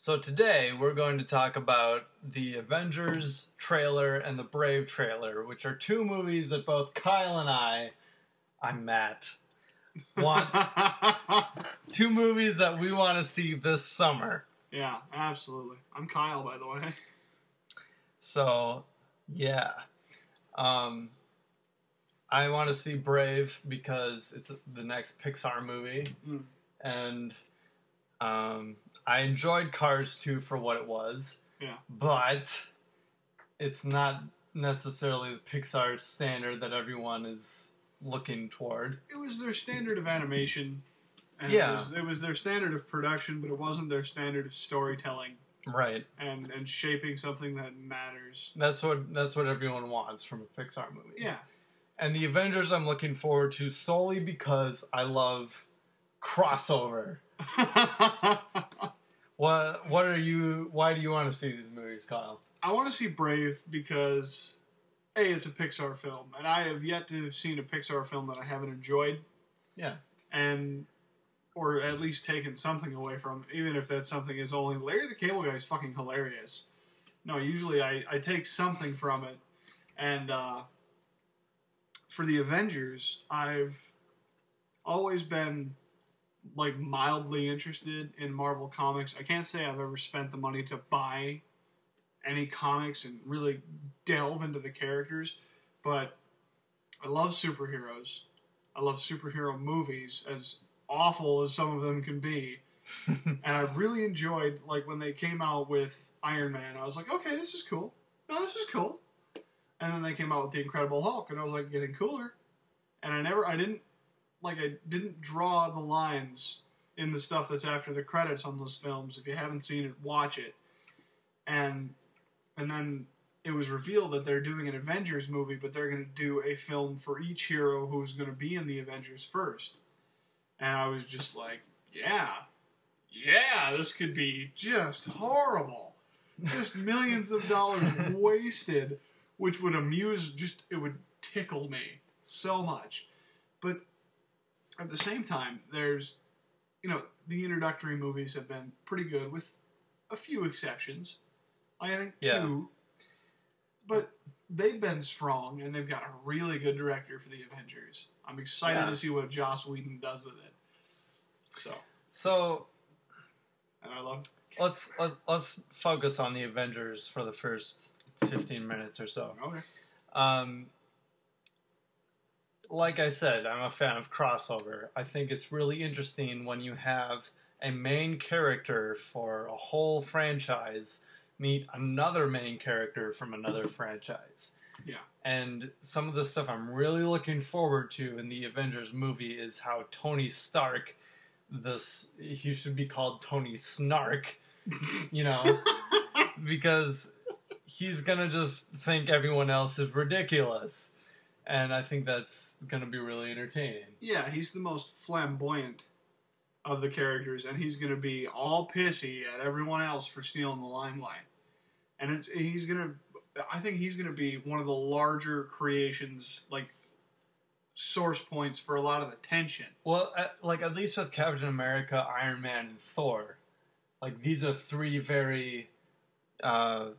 So today we're going to talk about the Avengers trailer and the Brave trailer, which are two movies that both Kyle and I'm Matt, want two movies that we want to see this summer. Yeah, absolutely. I'm Kyle, by the way. So, yeah. I want to see Brave because it's the next Pixar movie. And I enjoyed Cars 2 for what it was. Yeah. But it's not necessarily the Pixar standard that everyone is looking toward. It was their standard of animation. And Yeah. It was their standard of production, but it wasn't their standard of storytelling. Right. And shaping something that matters. That's what everyone wants from a Pixar movie. Yeah. And the Avengers I'm looking forward to solely because I love crossover. Why do you want to see these movies, Kyle? I want to see Brave because A, it's a Pixar film, and I have yet to have seen a Pixar film that I haven't enjoyed. Yeah. Or at least taken something away from, even if that something is only Larry the Cable Guy is fucking hilarious. No, usually I take something from it. And for the Avengers, I've always been like mildly interested in Marvel Comics. I can't say I've ever spent the money to buy any comics and really delve into the characters, but I love superheroes. I love superhero movies, as awful as some of them can be. And I've really enjoyed, like, when they came out with Iron Man, I was like, okay, this is cool. No, this is cool. And then they came out with the Incredible Hulk, and I was like, getting cooler. And I didn't draw the lines in the stuff that's after the credits on those films. If you haven't seen it, watch it. And then it was revealed that they're doing an Avengers movie, but they're going to do a film for each hero who's going to be in the Avengers first. And I was just like, yeah, this could be just horrible. Just millions of dollars wasted, which would it would tickle me so much. But at the same time, there's, the introductory movies have been pretty good with a few exceptions. I think two. Yeah. But they've been strong, and they've got a really good director for the Avengers. I'm excited to see what Joss Whedon does with it. So And I love... let's focus on the Avengers for the first 15 minutes or so. Okay. Like I said, I'm a fan of crossover. I think it's really interesting when you have a main character for a whole franchise meet another main character from another franchise. Yeah. And some of the stuff I'm really looking forward to in the Avengers movie is how Tony Stark, he should be called Tony Snark, because he's gonna just think everyone else is ridiculous. And I think that's going to be really entertaining. Yeah, he's the most flamboyant of the characters, and he's going to be all pissy at everyone else for stealing the limelight. And I think he's going to be one of the larger creations, like, source points for a lot of the tension. Well, at least with Captain America, Iron Man, and Thor, like, these are three very...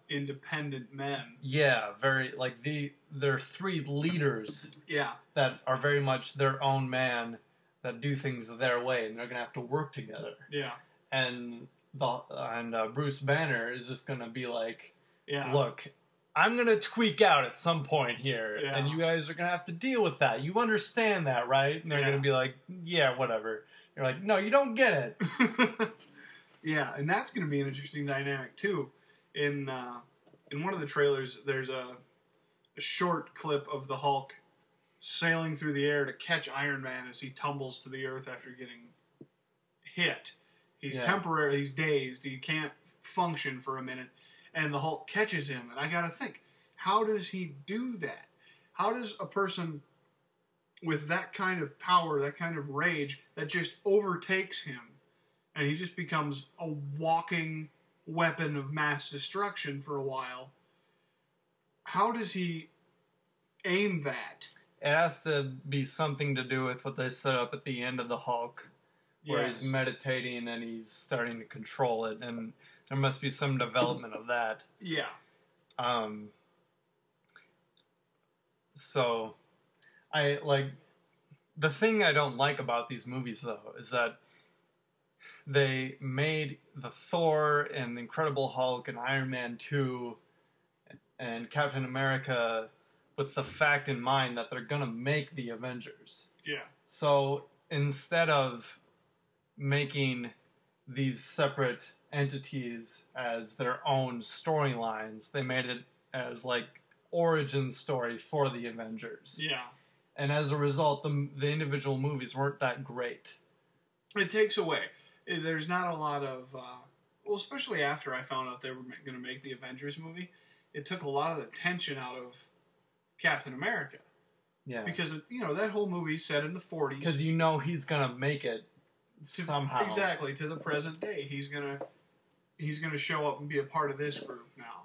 independent men. Yeah, they're three leaders. Yeah. That are very much their own man, that do things their way, and they're gonna have to work together. Yeah. And Bruce Banner is just gonna be like, yeah, look, I'm gonna tweak out at some point here, yeah, and you guys are gonna have to deal with that. You understand that, right? And they're gonna be like, yeah, whatever. You're like, no, you don't get it. Yeah, and that's gonna be an interesting dynamic too. In one of the trailers, there's a short clip of the Hulk sailing through the air to catch Iron Man as he tumbles to the earth after getting hit. He's temporarily, he's dazed, he can't function for a minute, and the Hulk catches him. And I gotta think, how does he do that? How does a person with that kind of power, that kind of rage, that just overtakes him, and he just becomes a walking weapon of mass destruction for a while, how does he aim that? It has to be something to do with what they set up at the end of the Hulk, where he's meditating and he's starting to control it. And There must be some development of that. Yeah. So, the thing I don't like about these movies, though, is that they made the Thor and the Incredible Hulk and Iron Man 2 and Captain America with the fact in mind that they're gonna make the Avengers. Yeah. So instead of making these separate entities as their own storylines, they made it as like origin story for the Avengers. Yeah. And as a result, the individual movies weren't that great. It takes away. There's not a lot of... well, especially after I found out they were going to make the Avengers movie, it took a lot of the tension out of Captain America. Yeah. Because, that whole movie's set in the 40s. Because he's going to make it somehow. Exactly, to the present day. He's gonna show up and be a part of this group now.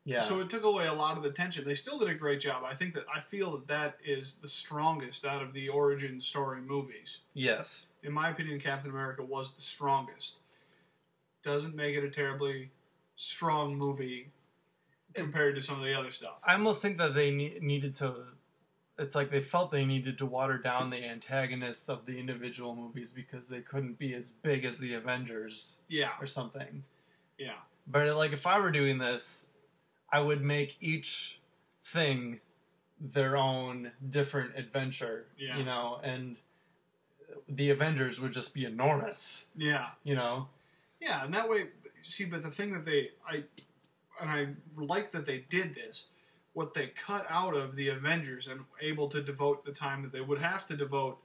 Yeah. So it took away a lot of the tension. They still did a great job. I feel that is the strongest out of the origin story movies. Yes. In my opinion, Captain America was the strongest. Doesn't make it a terribly strong movie compared to some of the other stuff. I almost think that they needed to... It's like they felt they needed to water down the antagonists of the individual movies because they couldn't be as big as the Avengers. Yeah. Or something. Yeah. But like if I were doing this, I would make each thing their own different adventure. Yeah. And the Avengers would just be enormous. Yeah. Yeah, and that way, see, but the thing that I like that they did this, what they cut out of the Avengers and able to devote the time that they would have to devote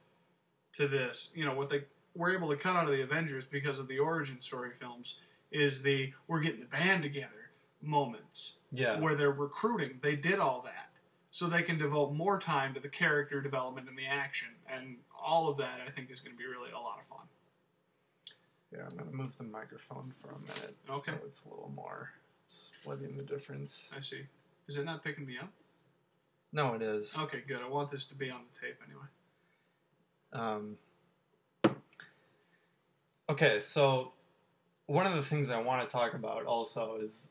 to this, what they were able to cut out of the Avengers because of the origin story films is we're getting the band together moments. Yeah. Where they're recruiting. They did all that. So they can devote more time to the character development and the action. And all of that, I think, is going to be really a lot of fun. Yeah, I'm going to move the microphone for a minute. Okay. So it's a little more splitting the difference. I see. Is it not picking me up? No, it is. Okay, good. I want this to be on the tape anyway. Okay, so one of the things I want to talk about also is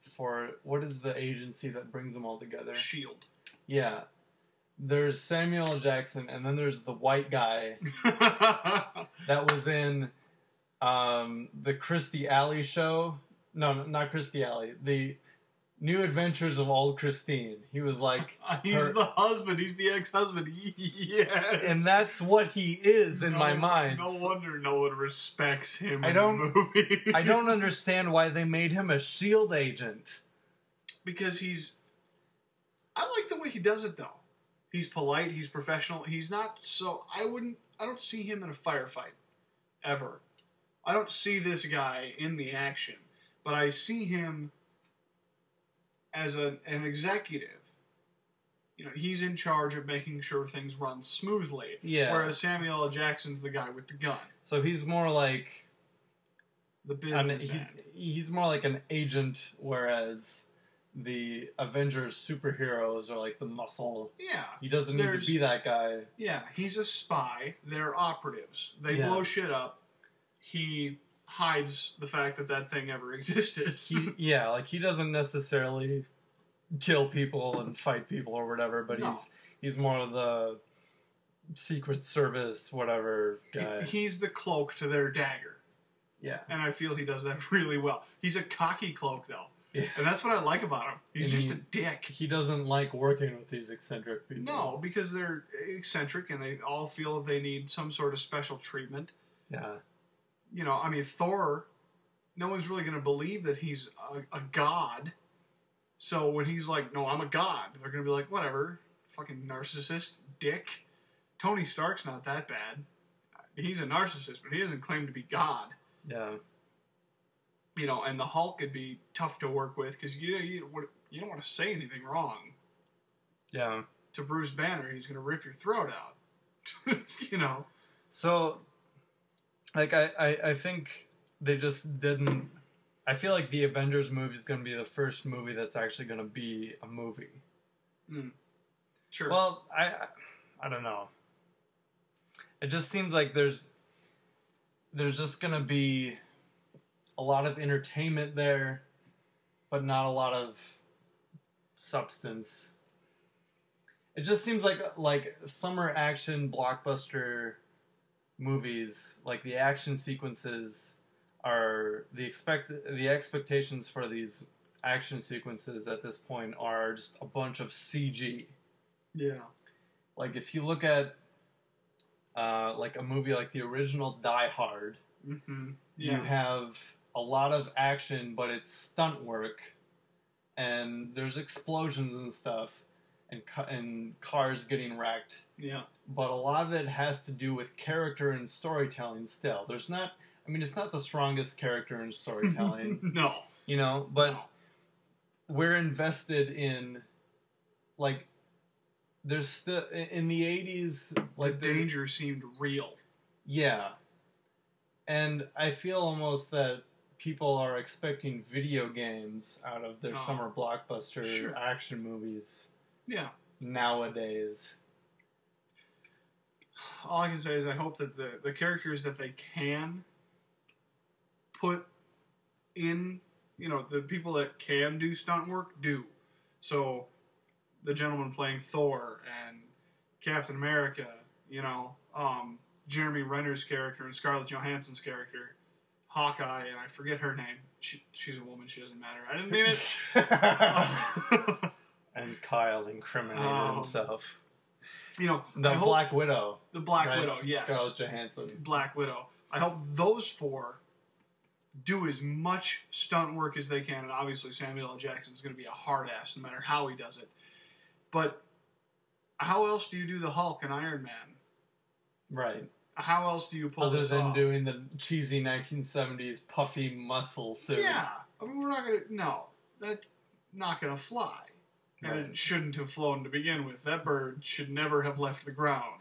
for what is the agency that brings them all together? S.H.I.E.L.D. Yeah. There's Samuel L. Jackson, and then there's the white guy that was in the Christy Alley show. No, not Christy Alley. The New Adventures of Old Christine. He was like... He's the husband. He's the ex-husband. Yes. And that's what he is in my mind. No wonder no one respects him in the movie. I don't understand why they made him a S.H.I.E.L.D. agent. Because I like the way he does it, though. He's polite. He's professional. He's not so... I don't see him in a firefight. Ever. I don't see this guy in the action. But I see him... as an executive, he's in charge of making sure things run smoothly. Yeah. Whereas Samuel L. Jackson's the guy with the gun. So he's more like the business end. He's more like an agent, whereas the Avengers superheroes are like the muscle. Yeah. He doesn't need to be that guy. Yeah, he's a spy. They're operatives. They blow shit up. He hides the fact that thing ever existed. He doesn't necessarily kill people and fight people or whatever, but he's more of the Secret Service whatever guy. He's the cloak to their dagger. Yeah. And I feel he does that really well. He's a cocky cloak, though. Yeah. And that's what I like about him. He's just a dick. He doesn't like working with these eccentric people. No, because they're eccentric and they all feel that they need some sort of special treatment. Yeah. Thor, no one's really going to believe that he's a god. So when he's like, no, I'm a god, they're going to be like, whatever, fucking narcissist, dick. Tony Stark's not that bad. He's a narcissist, but he doesn't claim to be God. Yeah. And the Hulk could be tough to work with because you don't want to say anything wrong. Yeah. To Bruce Banner, he's going to rip your throat out. So, I think they just didn't... I feel like the Avengers movie is going to be the first movie that's actually going to be a movie. Mm. Sure. Well, I, I don't know. It just seems like there's... there's just going to be a lot of entertainment there, but not a lot of substance. It just seems like summer action blockbuster movies, like the action sequences are the expectations for these action sequences at this point are just a bunch of CG. Yeah. Like if you look at like a movie like the original Die Hard, Mm-hmm. you have a lot of action, but it's stunt work, and there's explosions and stuff, and cars getting wrecked. Yeah. But a lot of it has to do with character and storytelling still. There's not... I mean, it's not the strongest character in storytelling. No. You know? But No. we're invested in... Like, there's still... In the 80s... like the danger seemed real. Yeah. And I feel almost that people are expecting video games out of their summer blockbuster action movies. Yeah. Nowadays. All I can say is I hope that the characters that they can put in, you know, the people that can do stunt work do. So, the gentleman playing Thor and Captain America, you know, Jeremy Renner's character and Scarlett Johansson's character, Hawkeye, and I forget her name. She's a woman, she doesn't matter. I didn't mean it. And Kyle incriminated himself. You know, the Black Widow. The Black Widow, yes. Scarlett Johansson. Black Widow. I hope those four do as much stunt work as they can, and obviously Samuel L. Jackson's going to be a hard ass no matter how he does it. But how else do you do the Hulk and Iron Man? Right. How else do you pull other this than off? doing the cheesy 1970s puffy muscle suit? Yeah. I mean, we're not going to... No. That's not going to fly. And it shouldn't have flown to begin with. That bird should never have left the ground.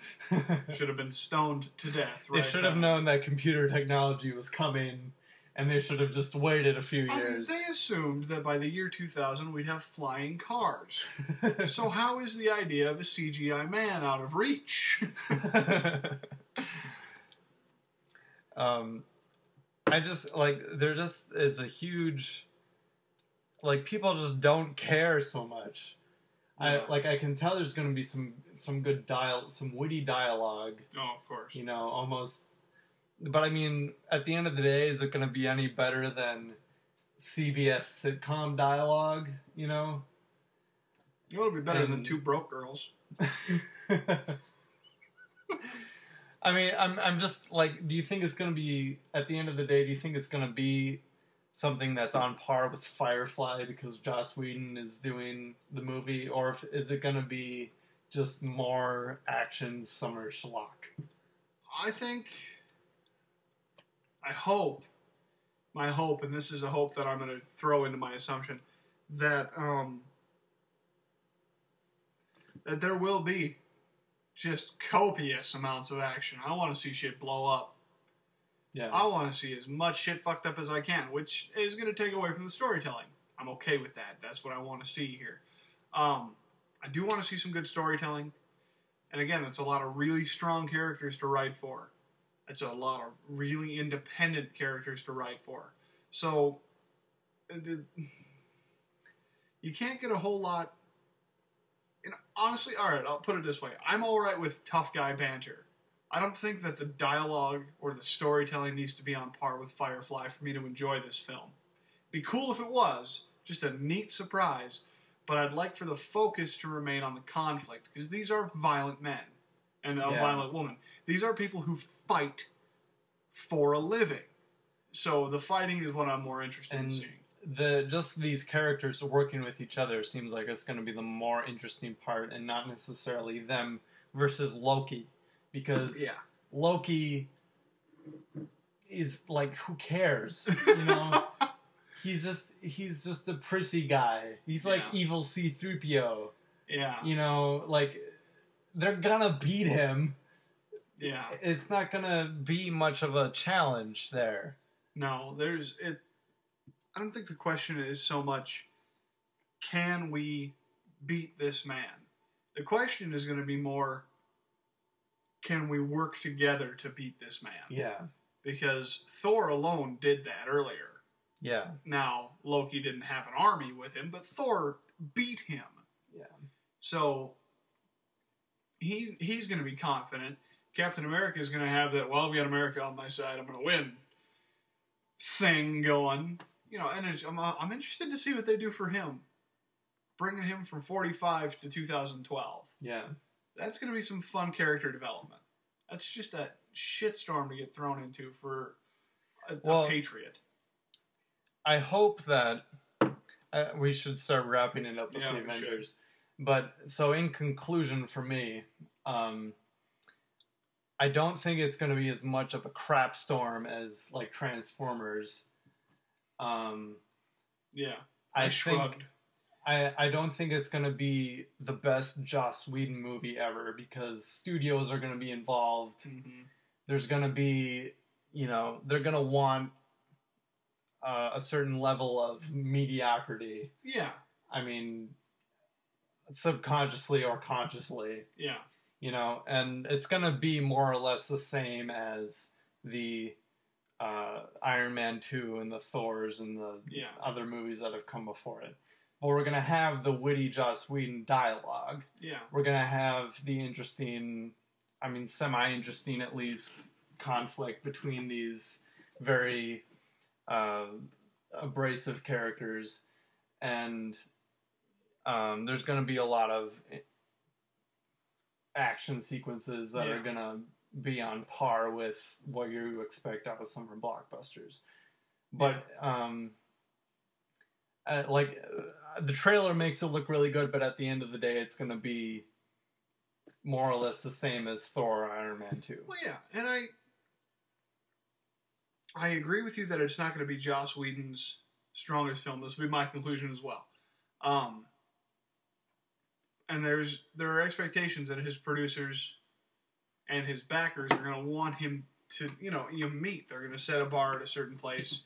Should have been stoned to death. They should have known that computer technology was coming, and they should have just waited a few years. They assumed that by the year 2000 we'd have flying cars. So how is the idea of a CGI man out of reach? I just, like, there just is a huge... Like, people just don't care so much. Yeah. I can tell there's going to be some good some witty dialogue. Oh, of course. You know, almost. But I mean, at the end of the day, is it going to be any better than CBS sitcom dialogue? You know. It'll be better than Two Broke Girls. I mean, I'm just like, do you think it's going to be, at the end of the day, do you think it's going to be something that's on par with Firefly because Joss Whedon is doing the movie, or is it going to be just more action summer schlock? I hope, and this is a hope that I'm going to throw into my assumption, that that there will be just copious amounts of action. I want to see shit blow up. Yeah. I want to see as much shit fucked up as I can, which is going to take away from the storytelling. I'm okay with that. That's what I want to see here. I do want to see some good storytelling. And again, it's a lot of really strong characters to write for. It's a lot of really independent characters to write for. So, you can't get a whole lot... And honestly, alright, I'll put it this way. I'm alright with tough guy banter. I don't think that the dialogue or the storytelling needs to be on par with Firefly for me to enjoy this film. Be cool if it was, just a neat surprise, but I'd like for the focus to remain on the conflict, because these are violent men and a violent woman. These are people who fight for a living. So the fighting is what I'm more interested in seeing. Just these characters working with each other seems like it's going to be the more interesting part, and not necessarily them versus Loki. Because Loki is like, who cares? You know, he's just a prissy guy. He's like evil C-3PO. Yeah. You know, like, they're gonna beat him. Yeah. It's not gonna be much of a challenge there. No, I don't think the question is so much, can we beat this man? The question is going to be more, can we work together to beat this man? Yeah. because Thor alone did that earlier. Yeah. Now, Loki didn't have an army with him, but Thor beat him. Yeah. So he's going to be confident. Captain America is going to have that, well, I've got America on my side, I'm going to win thing going. You know, and I'm interested to see what they do for him. Bringing him from 45 to 2012. Yeah. That's going to be some fun character development. That's just a shitstorm to get thrown into for a patriot. I hope that we should start wrapping it up with the Avengers. But, so in conclusion for me, I don't think it's going to be as much of a crap storm as, like, Transformers. Yeah. I shrugged. I don't think it's going to be the best Joss Whedon movie ever because studios are going to be involved. Mm-hmm. There's going to be, you know, they're going to want a certain level of mediocrity. Yeah. I mean, subconsciously or consciously. Yeah. You know, and it's going to be more or less the same as the Iron Man 2 and the Thors and the other movies that have come before it. But we're going to have the witty Joss Whedon dialogue. Yeah. We're going to have the interesting, I mean, semi-interesting at least, conflict between these very abrasive characters. And there's going to be a lot of action sequences that are going to be on par with what you expect out of summer blockbusters. But, the trailer makes it look really good, but at the end of the day, it's going to be more or less the same as Thor or Iron Man 2. Well, yeah, and I agree with you that it's not going to be Joss Whedon's strongest film. This will be my conclusion as well. And there are expectations that his producers and his backers are going to want him to, meet. They're going to set a bar at a certain place,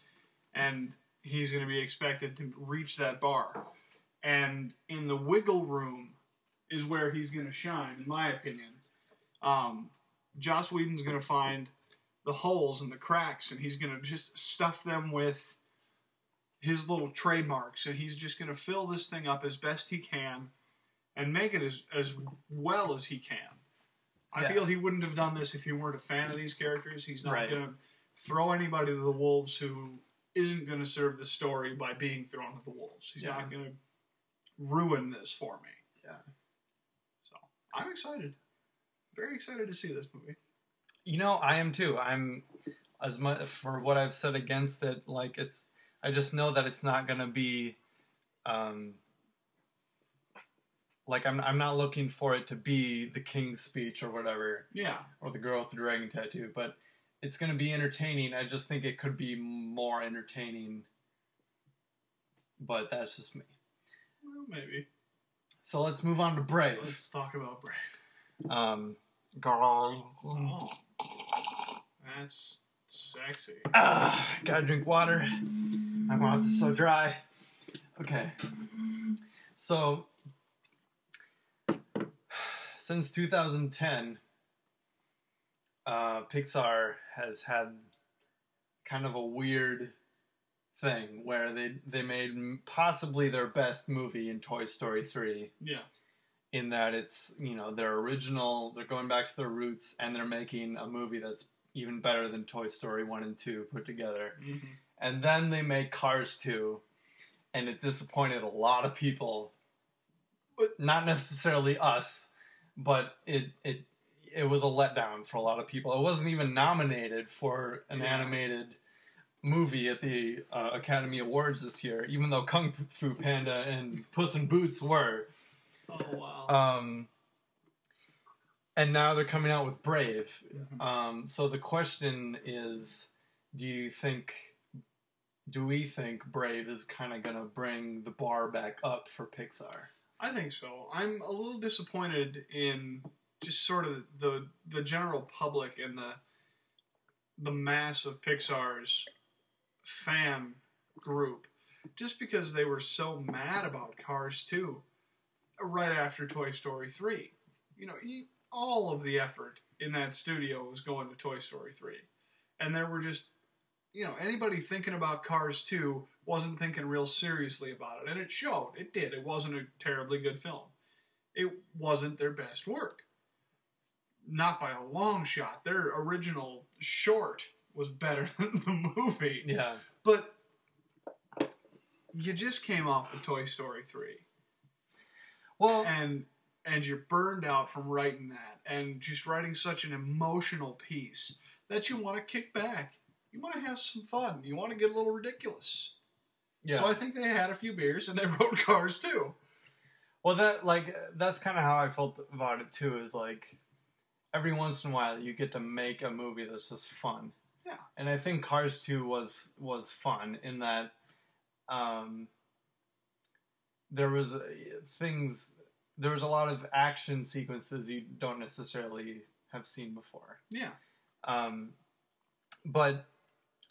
and he's going to be expected to reach that bar. And in the wiggle room is where he's going to shine, in my opinion. Joss Whedon's going to find the holes and the cracks, and he's going to just stuff them with his little trademarks, and he's just going to fill this thing up as best he can and make it as well as he can. I feel he wouldn't have done this if he weren't a fan of these characters. He's not going to throw anybody to the wolves who isn't going to serve the story by being thrown to the wolves. He's not going to ruin this for me. Yeah. So, I'm excited. Very excited to see this movie. You know, I am too. I'm, as much for what I've said against it, like, I just know that it's not going to be, like, I'm not looking for it to be the King's Speech or whatever. Yeah. Or the Girl with the Dragon Tattoo, but it's going to be entertaining. I just think it could be more entertaining, but that's just me. Well, maybe. So let's move on to Brave. Let's talk about Brave. Girl. Oh, that's sexy. Gotta drink water. My mouth is so dry. Okay. So, since 2010, Pixar has had kind of a weird thing where they made possibly their best movie in Toy Story 3. Yeah. In that it's, their original, they're going back to their roots, and they're making a movie that's even better than Toy Story 1 and 2 put together. Mm-hmm. And then they make Cars 2, and it disappointed a lot of people. But not necessarily us, but it was a letdown for a lot of people. It wasn't even nominated for an animated movie at the Academy Awards this year, even though Kung Fu Panda and Puss in Boots were. Oh, wow. And now they're coming out with Brave. Mm-hmm. So the question is, do we think Brave is kind of going to bring the bar back up for Pixar? I think so. I'm a little disappointed in just sort of the general public and the mass of Pixar's fan group, just because they were so mad about Cars 2 right after Toy Story 3. All of the effort in that studio was going to Toy Story 3. And there were just, anybody thinking about Cars 2 wasn't thinking real seriously about it. And it showed. It did. It wasn't a terribly good film. It wasn't their best work. Not by a long shot. Their original short was better than the movie. Yeah. But you just came off the Toy Story 3. Well, and you're burned out from writing that and just writing such an emotional piece that you want to kick back. You want to have some fun. You want to get a little ridiculous. yeah. So I think they had a few beers and they wrote Cars 2. Well, that's kind of how I felt about it too. Is like every once in a while you get to make a movie that's just fun. Yeah. And I think Cars 2 was fun in that there was a lot of action sequences you don't necessarily have seen before. Yeah. But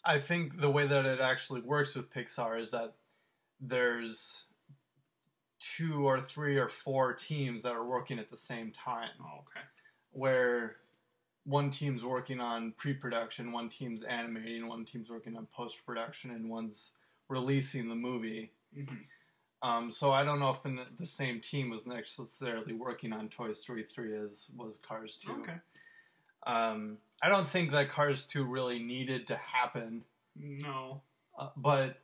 I think the way that it actually works with Pixar is that there's 2 or 3 or 4 teams that are working at the same time. Oh, okay. Where one team's working on pre-production, one team's animating, one team's working on post-production, and one's releasing the movie. Mm-hmm. So I don't know if the same team was necessarily working on Toy Story 3 as was Cars 2. Okay. I don't think that Cars 2 really needed to happen. No. But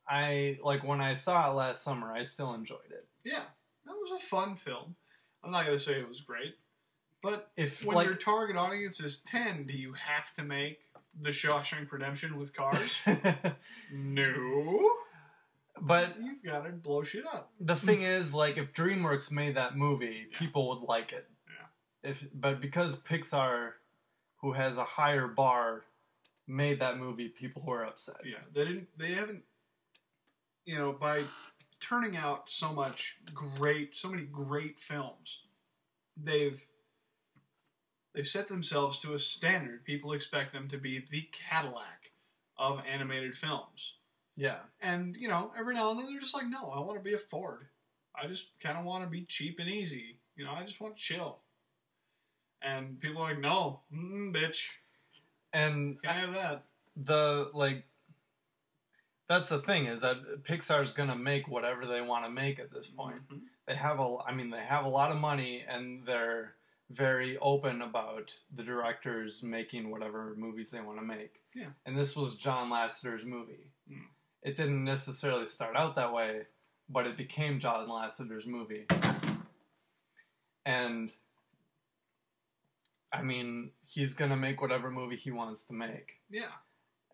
when I saw it last summer, I still enjoyed it. Yeah. That was a fun film. I'm not going to say it was great. But If when your target audience is 10, do you have to make The Shawshank Redemption with cars? No. But you've got to blow shit up. The thing is, if DreamWorks made that movie, Yeah. people would like it. Yeah. But because Pixar, who has a higher bar, made that movie, people were upset. Yeah. They haven't, by turning out so many great films, they've set themselves to a standard. People expect them to be the Cadillac of animated films. Yeah. And, every now and then they're just like, no, I want to be a Ford. I just kind of want to be cheap and easy. I just want to chill. And people are like, no, bitch. And Can't have that. That's the thing, is that Pixar's going to make whatever they want to make at this point. Mm-hmm. They have a lot of money, and they're very open about the directors making whatever movies they want to make. Yeah. And this was John Lasseter's movie. Mm. It didn't necessarily start out that way, but it became John Lasseter's movie. And he's going to make whatever movie he wants to make. Yeah.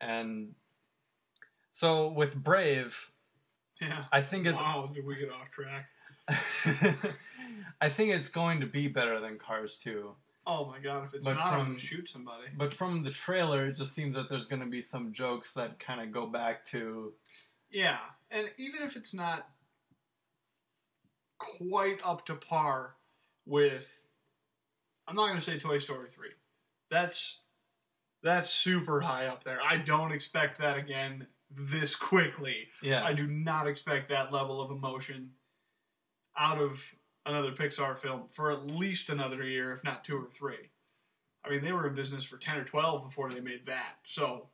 And so with Brave, yeah, I think it's... Wow, did we get off track? I think it's going to be better than Cars 2. Oh my god, if it's not, I'm going to shoot somebody. But from the trailer, it just seems that there's going to be some jokes that kind of go back to... Yeah, and even if it's not quite up to par with... I'm not going to say Toy Story 3. That's super high up there. I don't expect that again this quickly. Yeah. I do not expect that level of emotion out of another Pixar film for at least another year, if not 2 or 3. They were in business for 10 or 12 before they made that. So,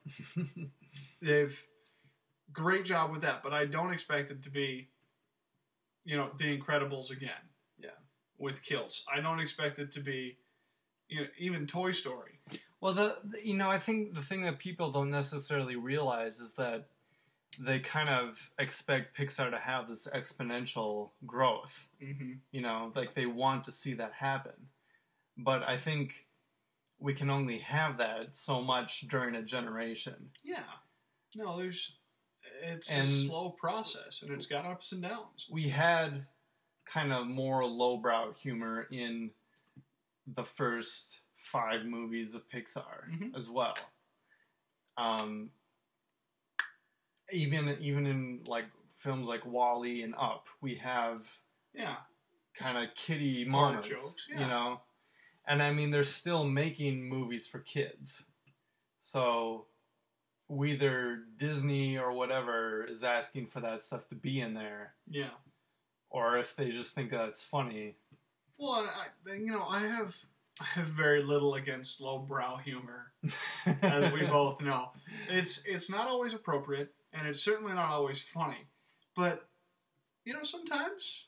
they've... Great job with that, but I don't expect it to be, The Incredibles again. Yeah. With kilts. I don't expect it to be, even Toy Story. Well, I think the thing that people don't necessarily realize is that they kind of expect Pixar to have this exponential growth. Mm-hmm. They want to see that happen. But I think we can only have that so much during a generation. Yeah. No, it's a slow process, and it's got ups and downs. We had kind of more lowbrow humor in the first 5 movies of Pixar as well. Even in films like WALL-E and Up, we have kind of kiddie moments, jokes, And they're still making movies for kids. So whether Disney or whatever is asking for that stuff to be in there. Yeah. Or if they just think that's funny. Well, I I have very little against lowbrow humor, as we both know. It's not always appropriate, and it's certainly not always funny. But, you know, sometimes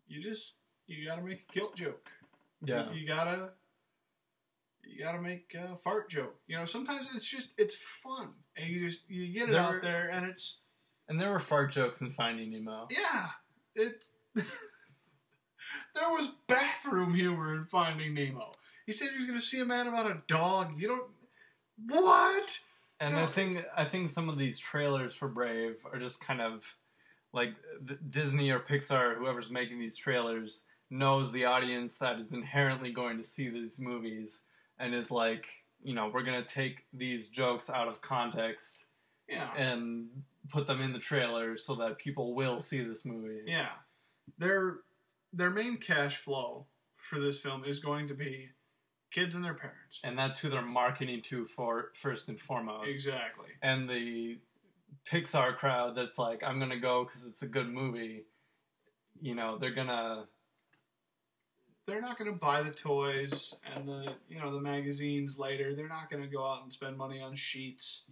you gotta make a guilt joke. Yeah. You gotta make a fart joke. You know, sometimes it's fun. And you get it out there, and it's... And there were fart jokes in Finding Nemo. Yeah. There was bathroom humor in Finding Nemo. He said he was going to see a man about a dog. You don't... What? And no, I think some of these trailers for Brave are just kind of like Disney or Pixar, whoever's making these trailers, knows the audience that is inherently going to see these movies and is like, you know, we're going to take these jokes out of context and put them in the trailer so that people will see this movie. Yeah. Their main cash flow for this film is going to be kids and their parents. And that's who they're marketing to for first and foremost. Exactly. And the Pixar crowd that's like, I'm going to go because it's a good movie, you know, they're not going to buy the toys and the magazines later. They're not going to go out and spend money on sheets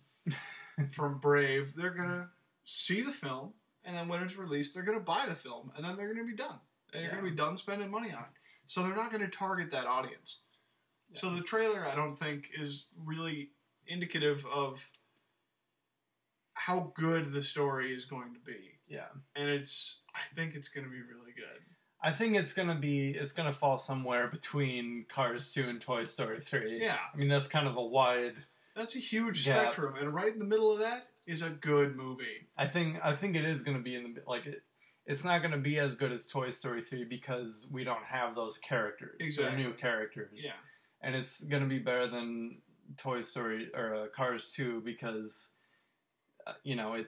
from Brave. They're going to see the film, and then when it's released, they're going to buy the film, and then they're going to be done. And they're going to be done spending money on it. So they're not going to target that audience. Yeah. So the trailer, I don't think, is really indicative of how good the story is going to be. Yeah. And I think it's going to be really good. I think it's going to fall somewhere between Cars 2 and Toy Story 3. Yeah. I mean, that's kind of a wide... That's a huge spectrum, and right in the middle of that is a good movie. I think it is going to be in the... Like, it's not going to be as good as Toy Story 3 because we don't have those characters. Exactly. They're new characters. Yeah. And it's going to be better than Toy Story or Cars 2 because, you know,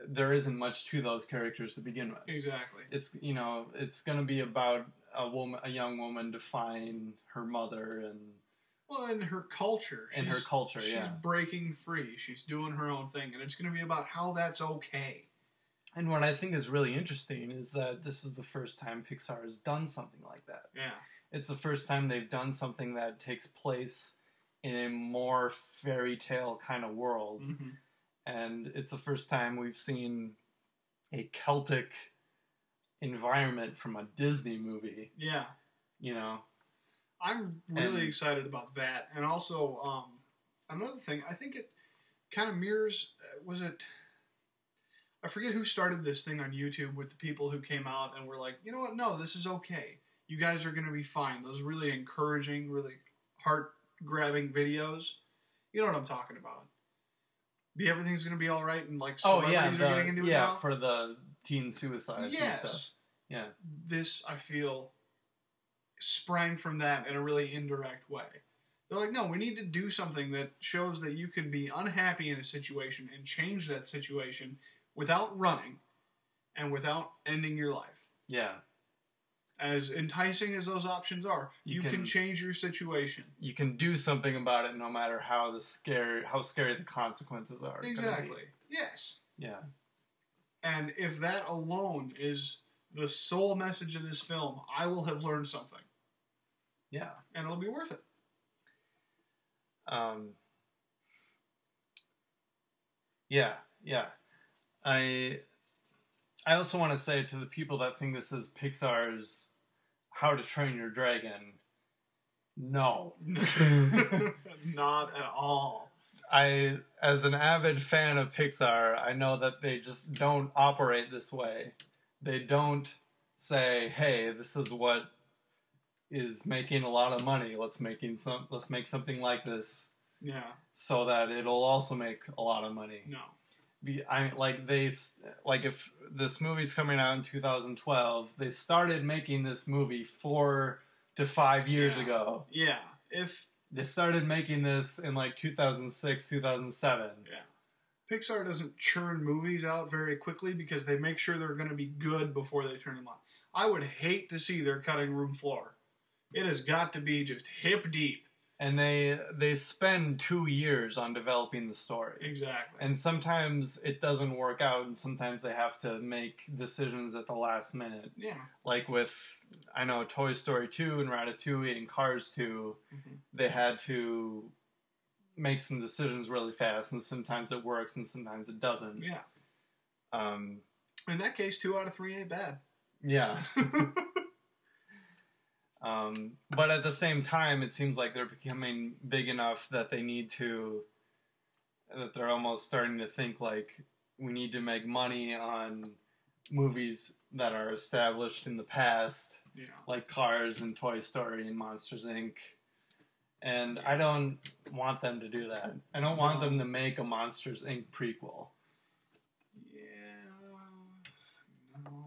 there isn't much to those characters to begin with. Exactly. It's, you know, it's going to be about a young woman defying her mother and her culture. She's breaking free. She's doing her own thing, and it's going to be about how that's okay. And what I think is really interesting is that this is the first time Pixar has done something like that. Yeah. It's the first time they've done something that takes place in a more fairy tale kind of world. Mm-hmm. And it's the first time we've seen a Celtic environment from a Disney movie. Yeah. You know? I'm really excited about that. And also, another thing, I think it kind of mirrors, I forget who started this thing on YouTube with the people who came out and were like, you know what, no, this is okay. You guys are going to be fine. Those really encouraging, really heart-grabbing videos. You know what I'm talking about. The everything's going to be all right and like celebrities are getting into it now. Yeah, for the teen suicides and stuff. Yeah. This, I feel, sprang from that in a really indirect way. They're like, no, we need to do something that shows that you can be unhappy in a situation and change that situation without running and without ending your life. Yeah. As enticing as those options are, you can change your situation. You can do something about it no matter how scary the consequences are. Exactly. Yes. Yeah. And if that alone is the sole message of this film, I will have learned something. Yeah. And it'll be worth it. Yeah. I also want to say to the people that think this is Pixar's How to Train Your Dragon, no. Not at all. As an avid fan of Pixar, I know that they just don't operate this way. They don't say, hey, this is what is making a lot of money. Let's make something like this. Yeah. So that it'll also make a lot of money. No. If this movie's coming out in 2012, they started making this movie 4 to 5 years ago. Yeah. If they started making this in like 2006, 2007. Yeah. Pixar doesn't churn movies out very quickly because they make sure they're going to be good before they turn them on. I would hate to see their cutting room floor. It has got to be just hip deep. And they spend 2 years on developing the story. Exactly. And sometimes it doesn't work out, and sometimes they have to make decisions at the last minute. Yeah. Like with, I know, Toy Story 2 and Ratatouille and Cars 2, they had to make some decisions really fast, and sometimes it works and sometimes it doesn't. Yeah. In that case, 2 out of 3 ain't bad. Yeah. But at the same time, it seems like they're becoming big enough that they're almost starting to think like, we need to make money on movies that are established in the past, like Cars and Toy Story and Monsters, Inc. And I don't want them to do that. I don't want them to make a Monsters, Inc. prequel.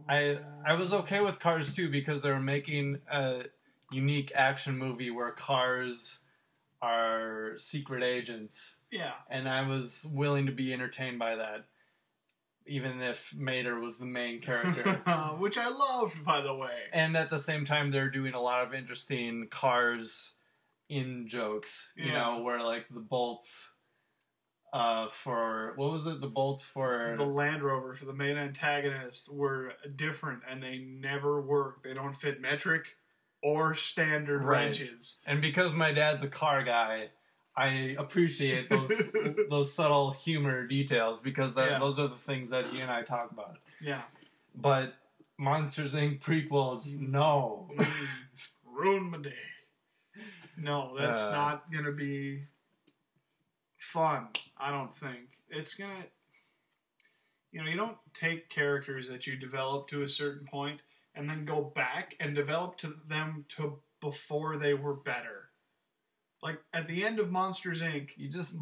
I was okay with Cars 2 because they were making a unique action movie where cars are secret agents. Yeah. And I was willing to be entertained by that, even if Mater was the main character. Which I loved, by the way. And at the same time, they're doing a lot of interesting cars in jokes. You know, where like the bolts for... What was it? The bolts for... The Land Rover, for the main antagonist, were different, and they never work. They don't fit metric or standard wrenches. And because my dad's a car guy, I appreciate those subtle humor details, because those are the things that he and I talk about. Yeah. But Monsters, Inc. prequels, no. Ruin my day. No, that's not going to be fun, I don't think. It's going to... you don't take characters that you develop to a certain point and then go back and develop them to before they were better. Like, at the end of Monsters, Inc.,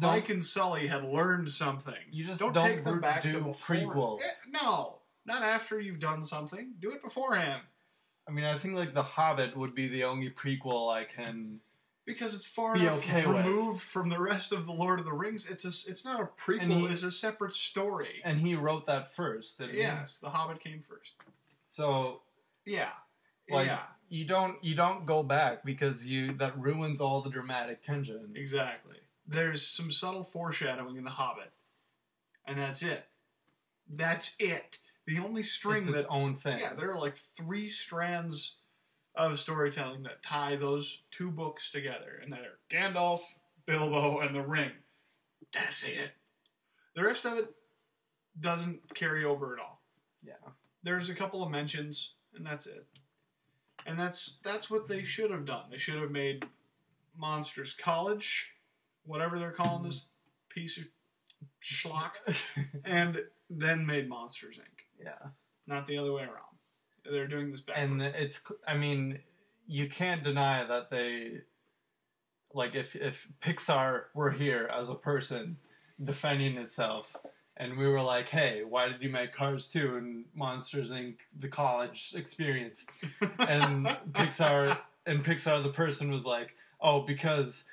Mike and Sully had learned something. You just don't take them back to before. Prequels. No, not after you've done something. Do it beforehand. I mean, I think, like, The Hobbit would be the only prequel I can... Because it's far enough removed from the rest of the Lord of the Rings. It's not a prequel. It's a separate story. And he wrote that first, didn't he? Yes, The Hobbit came first. So... Yeah. Like, you don't go back, because that ruins all the dramatic tension. Exactly. There's some subtle foreshadowing in The Hobbit. And that's it. That's it. The only string it's its own thing. Yeah, there are like 3 strands of storytelling that tie those 2 books together. And they're Gandalf, Bilbo, and the Ring. That's it. The rest of it doesn't carry over at all. Yeah. There's a couple of mentions, and that's it. And that's what they should have done. They should have made Monsters College, whatever they're calling this piece of schlock, and then made Monsters, Inc. Yeah. Not the other way around. They're doing this backwards. And you can't deny that they, like, if Pixar were here as a person defending itself, and we were like, hey, why did you make Cars 2 and Monsters, Inc., the college experience? And Pixar, the person was like, oh, because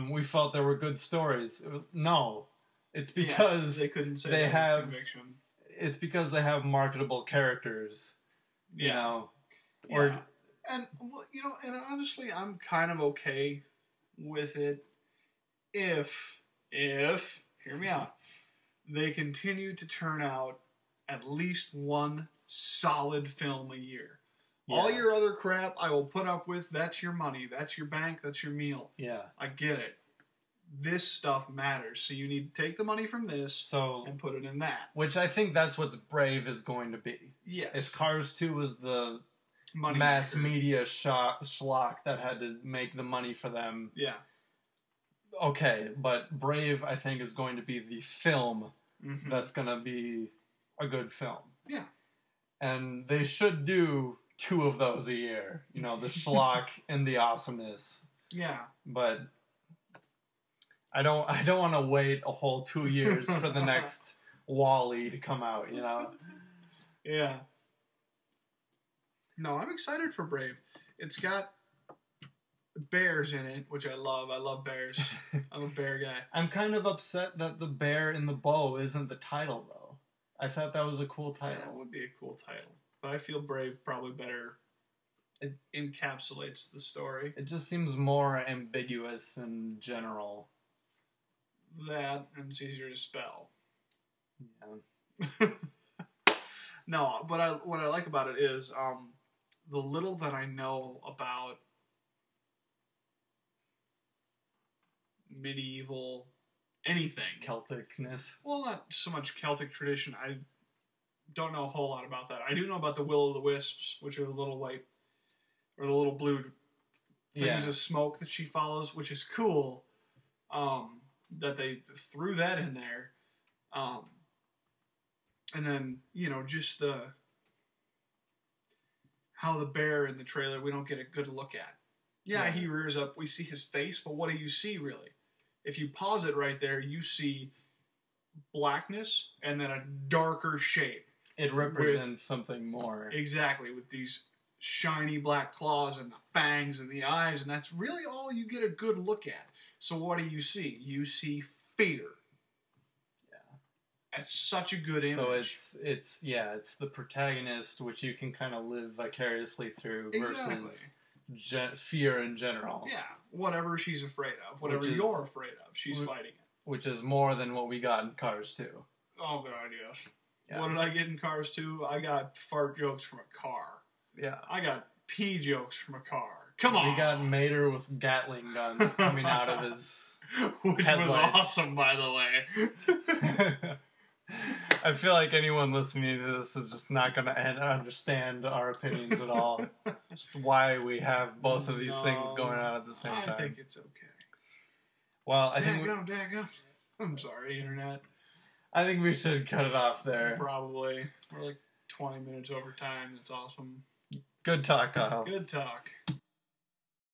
we felt there were good stories. No. It's because they couldn't say they have conviction. It's because they have marketable characters. You know? Or, and honestly, I'm kind of okay with it if, hear me out, they continue to turn out at least one solid film a year. Yeah. All your other crap I will put up with. That's your money. That's your bank. That's your meal. Yeah. I get it. This stuff matters. So you need to take the money from this and put it in that. Which I think that's what Brave is going to be. Yes. If Cars 2 was the money mass media schlock that had to make the money for them. Yeah. Okay, but Brave, I think, is going to be the film that's going to be a good film. Yeah. And they should do 2 of those a year. The schlock and the awesomeness. Yeah. But I don't want to wait a whole 2 years for the next Wall-E to come out, Yeah. No, I'm excited for Brave. It's got bears in it, which I love. I love bears. I'm a bear guy. I'm kind of upset that the bear in the bow isn't the title, though. I thought that was a cool title. Yeah, it would be a cool title. But I feel Brave probably better encapsulates the story. It just seems more ambiguous in general. That, and it's easier to spell. Yeah. No, but what I like about it is the little that I know about medieval anything. Celticness. Well, not so much Celtic tradition. I don't know a whole lot about that. I do know about the will-o'-the-wisps, which are the little white or the little blue things of smoke that she follows, which is cool. That they threw that in there. And then, just how the bear in the trailer we don't get a good look at. Yeah, he rears up, we see his face, but what do you see really? If you pause it right there, you see blackness and then a darker shape. It represents something more. Exactly, with these shiny black claws and the fangs and the eyes, and that's really all you get a good look at. So what do you see? You see fear. That's such a good image. So it's the protagonist, which you can kind of live vicariously through, versus fear in general. Yeah, whatever she's afraid of, whatever you're afraid of, she's fighting it. Which is more than what we got in Cars 2. Oh god, yes. Yeah. What did I get in Cars 2? I got fart jokes from a car. Yeah. I got pee jokes from a car. Come on! We got Mater with Gatling guns coming out of his Which headlights. Was awesome, by the way. I feel like anyone listening to this is just not going to understand our opinions at all. Just why we have both of these things going on at the same time. I think it's okay. Well, I think I'm sorry, Internet. I think we should cut it off there. Probably. We're like 20 minutes over time. That's awesome. Good talk, Kyle. Good talk.